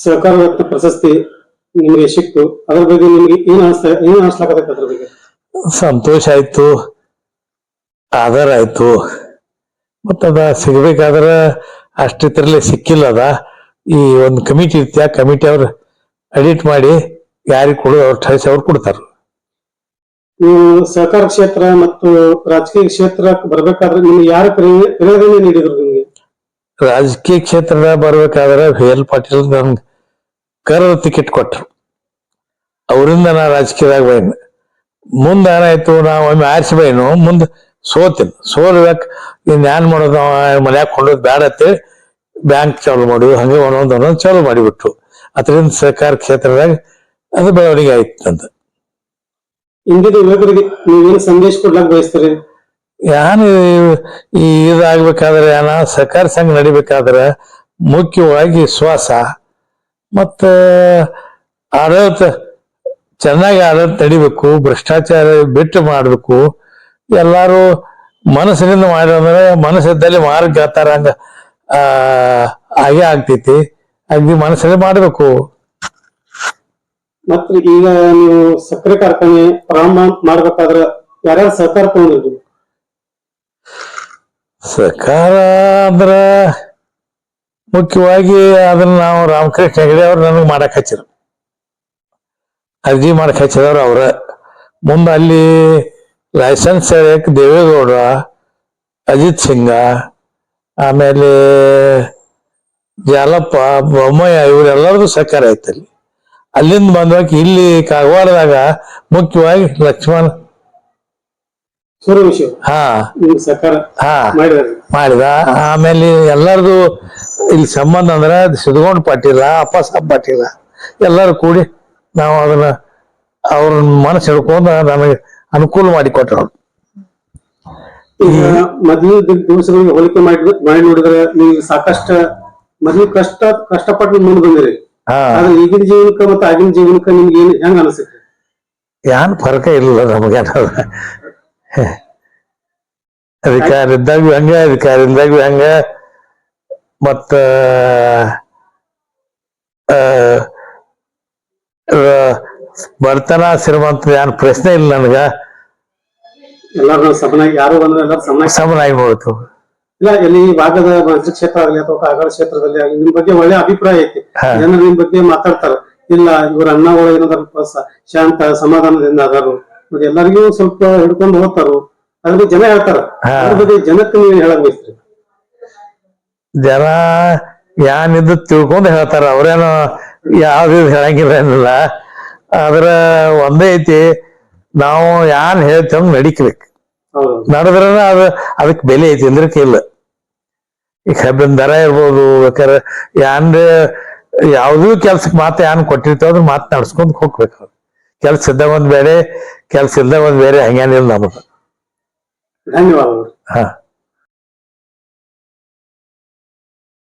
ಸಹಕಾರ ರತ್ನ ಪ್ರಶಸ್ತಿ ನಿಮಗೆ ಸಿಕ್ತು, ಅದ್ರ ಬಗ್ಗೆ ನಿಮ್ಗೆ ಏನ್ ಅನ್ಸ್ಲಾಕತ್ತೈತೆ ಅದ್ರ ಬಗ್ಗೆ? ಸಂತೋಷ ಆಯ್ತು, ಆಧಾರ ಆಯ್ತು. ಮತ್ತದ ಸಿಗ್ಬೇಕಾದ್ರ ಅಷ್ಟಿದ್ರಲ್ಲೇ ಸಿಕ್ಕಿಲ್ಲ. ಅದ ಈ ಒಂದು ಕಮಿಟಿ ಇರ್ತಿ, ಆ ಕಮಿಟಿ ಅವ್ರು ಎಡಿಟ್ ಮಾಡಿ ಯಾರಿಗೆ ಕೊಡೋದು ಅವ್ರು ಠರಿಸಿ ಅವ್ರು ಕೊಡ್ತಾರ. ನೀವು ಸಹಕಾರ ಕ್ಷೇತ್ರ ಮತ್ತು ರಾಜಕೀಯ ಕ್ಷೇತ್ರಕ್ಕೆ ಬರ್ಬೇಕಾದ್ರೆ ನಿಮ್ಗೆ ಯಾರು ಪ್ರೇರಣೆ ನೀಡಿದ್ರು ನಿಮ್ಗೆ? ರಾಜಕೀಯ ಕ್ಷೇತ್ರದ ಬರ್ಬೇಕಾದ್ರೆ VL ಪಾಟೀಲ್ ನನ್ಗೆ ಕರದ ಟಿಕೆಟ್ ಕೊಟ್ರು. ಅವರಿಂದ ನಾ ರಾಜಕೀಯದಾಗ ಬೈನ್. ಮುಂದೆ ಏನಾಯ್ತು, ನಾವು ಒಮ್ಮೆ ಆರಿಸಿ ಬೈನು, ಮುಂದೆ ಸೋತೀನಿ. ಸೋಲ್ಬೇಕು, ಇನ್ ಏನ್ ಮಾಡೋದು, ಮನ್ಯಾಗ ಕೊಂಡೋದ್ ಬೇಡ ಅಂತೇಳಿ ಬ್ಯಾಂಕ್ ಚಾಲು ಮಾಡುದು, ಹಂಗೆ ಒಂದೊಂದು ಚಾಲು ಮಾಡಿಬಿಟ್ರು. ಅದರಿಂದ ಸಹಕಾರ ಕ್ಷೇತ್ರದಾಗ ಅದು ಬೆಳವಣಿಗೆ ಆಯ್ತು ಅಂತ. ಇಂದಿನ ಯುವಕರಿಗೆ ನೀವೇನು ಸಂದೇಶ ಕೊಡ್ಲಾಕ್ ಬಯಸ್ತೀರಿ? ಯಾನು ಈ ಇದಾಗ್ಬೇಕಾದ್ರೆ, ಏನ ಸಹಕಾರ ಸಂಘ ನಡಿಬೇಕಾದ್ರೆ ಮುಖ್ಯವಾಗಿ ವಿಶ್ವಾಸ ಮತ್ತ ಆಡಳಿತ ಚೆನ್ನಾಗಿ ಆಡಳಿತ ನಡಿಬೇಕು, ಭ್ರಷ್ಟಾಚಾರ ಬಿಟ್ಟು ಮಾಡ್ಬೇಕು. ಎಲ್ಲಾರು ಮನಸ್ಸಿನಿಂದ ಮಾಡಿದ್ರೆ ಮನಸ್ಸಿದ್ದಲ್ಲಿ ಮಾರ್ಗ ಹೇಳ್ತಾರ, ಹಂಗ ಹಾಗೆ ಆಗ್ತೈತಿ. ಅಗ್ದಿ ಮನಸ್ಸಲ್ಲಿ ಮಾಡ್ಬೇಕು. ಮತ್ತ ಈಗ ನೀವು ಸಕ್ಕರೆ ಕಾರ್ಖಾನೆ ಪ್ರಾರಂಭ ಮಾಡ್ಬೇಕಾದ್ರೆ ಯಾರ್ಯಾರು ಸಹಕಾರ ತಗೊಂಡಿದ್ರು? ಸಹಕಾರ ಅಂದ್ರ ಮುಖ್ಯವಾಗಿ ಅದನ್ನ ನಾವು ರಾಮಕೃಷ್ಣ ಹೆಗಡೆ ಅವ್ರು ನನಗೆ ಮಾಡಕ್ ಹಚ್ಚಿರು, ಅರ್ಜಿ ಮಾಡಕ್ ಹಚ್ಚಿದವ್ರು ಅವ್ರ. ಮುಂದೆ ಅಲ್ಲಿ ಲೈಸೆನ್ಸ್ ದೇವೇಗೌಡ, ಅಜಿತ್ ಸಿಂಗ, ಆಮೇಲೆ ಜಾಲಪ್ಪ, ಬೊಮ್ಮಯ್ಯ, ಇವರೆಲ್ಲರದು ಸಹಕಾರ ಐತೆ ಅಲ್ಲಿ. ಅಲ್ಲಿಂದ ಬಂದಾಗ ಇಲ್ಲಿ ಕಾಗವಾಡದಾಗ ಮುಖ್ಯವಾಗಿ ಲಕ್ಷ್ಮಣ್ ಹಾ ಮಾಡಿದ. ಆಮೇಲೆ ಎಲ್ಲರದು ಇಲ್ಲಿ ಸಂಬಂಧ ಅಂದ್ರ ಸಿದ್ಧಗೊಂಡ್ ಪಾಟೀಲ, ಅಪ್ಪಸಾಬ್ ಪಾಟೀಲ ಎಲ್ಲರೂ ಕೂಡಿ ನಾವು ಅದನ್ನ ಅವ್ರ ಮನಸ್ಸು ಹಿಡ್ಕೊಂಡು ನಮಗೆ ಅನುಕೂಲ ಮಾಡಿಕೊಟ್ರು. ಈಗ ಮೊದಲು ದಿವಸಗಳಿಗೆ ಹೋಲಿಕೆ ಮಾಡಿ ನೋಡಿದ್ರೆ ನೀವು ಸಾಕಷ್ಟು ಮೊದಲು ಕಷ್ಟಪಟ್ಟು ಮುಂದೆ ಬಂದಿರಿ. ಆದ್ರೆ ಈಗಿನ ಜೀವನಕ್ಕೆ ಮತ್ತೆ ಆಗಿನ ಜೀವನಕ್ಕೆ ನಿಮ್ಗೆ ಹೆಂಗ ಅನಿಸುತ್ತೆ? ಏನ್ ಫರಕ ಇಲ್ಲ ನಮಗೆ. ಅಧಿಕಾರ ಇದ್ದಾಗ ಹಂಗ, ಅಧಿಕಾರ ಇದ್ದಾಗ ಹಂಗ. ಮತ್ತ ಬಡತನ ಶ್ರೀಮಂತ ಏನ್ ಪ್ರಶ್ನೆ ಇಲ್ಲ ನನ್ಗ. ಎಲ್ಲಾರು ಸಮನಾಗಿ, ಯಾರು ಬಂದ್ರೆ ಎಲ್ಲರೂ ಸಮನಾಗಿ ಹೋಯ್ತು. ಇಲ್ಲ, ಎಲ್ಲಿ ಭಾಗದ ಮಂತ್ರಿ ಕ್ಷೇತ್ರ ಆಗಲಿ ಅಥವಾ ಕಾಗಡ ಕ್ಷೇತ್ರದಲ್ಲಿ ಆಗಲಿ ನಿಮ್ ಬಗ್ಗೆ ಒಳ್ಳೆ ಅಭಿಪ್ರಾಯ ಐತಿ. ಜನರು ನಿಮ್ ಬಗ್ಗೆ ಮಾತಾಡ್ತಾರ, ಇಲ್ಲ ಇವ್ರ ಅಣ್ಣಗಳು ಏನಾದ್ರು ಶಾಂತ ಸಮಾಧಾನದಿಂದ ಅದಾರು, ಮತ್ತೆ ಎಲ್ಲರಿಗೂ ಸ್ವಲ್ಪ ಹಿಡ್ಕೊಂಡು ಹೋಗ್ತಾರು, ಅದ್ರ ಬಗ್ಗೆ ಜನ ಹೇಳ್ತಾರ. ಅದ್ರ ಬಗ್ಗೆ ಜನಕ್ಕೆ ನೀವು ಹೇಳಕ್ ಬಯಸ್ತೀರಿ? ಜನ ಏನಿದ್ದು ತಿಳ್ಕೊಂಡು ಹೇಳ್ತಾರ, ಅವ್ರೇನು ಯಾವ್ದು ಹೇಳಂಗಿಲ್ಲ ಏನಿಲ್ಲ. ಆದ್ರ ಒಂದೇ ಐತಿ, ನಾವು ಯಾನ್ ಹೇಳ್ತೇವ ನಡಿಕ್ಬೇಕು. ನಡೆದ್ರ ಅದಕ್ಕೆ ಬೆಲೆ ಐತಿ, ಅಂದ್ರಕ್ಕೆ ಇಲ್ಲ. ಈ ಕಬ್ಬಿನ ದರ ಇರ್ಬೋದು, ಬೇಕಾದ್ರೆ ಯಾನ್ ಯಾವ್ದು ಕೆಲ್ಸಕ್ಕೆ ಮಾತು ಯಾನ್ ಕೊಟ್ಟಿರ್ತಾವ ಅದ್ರ ಮಾತು ನಡ್ಸ್ಕೊಂಡ್ ಹೋಗ್ಬೇಕು. ಕೆಲ್ಸ ಇದ್ದಾಗ ಒಂದ್ ಬೇರೆ, ಕೆಲ್ಸ ಇಲ್ದಾಗ ಒಂದ್ ಬೇರೆ, ಹಂಗೇನಿಲ್ಲ ನಮ್ಮದು. ಧನ್ಯವಾದಗಳು. ಹಾ.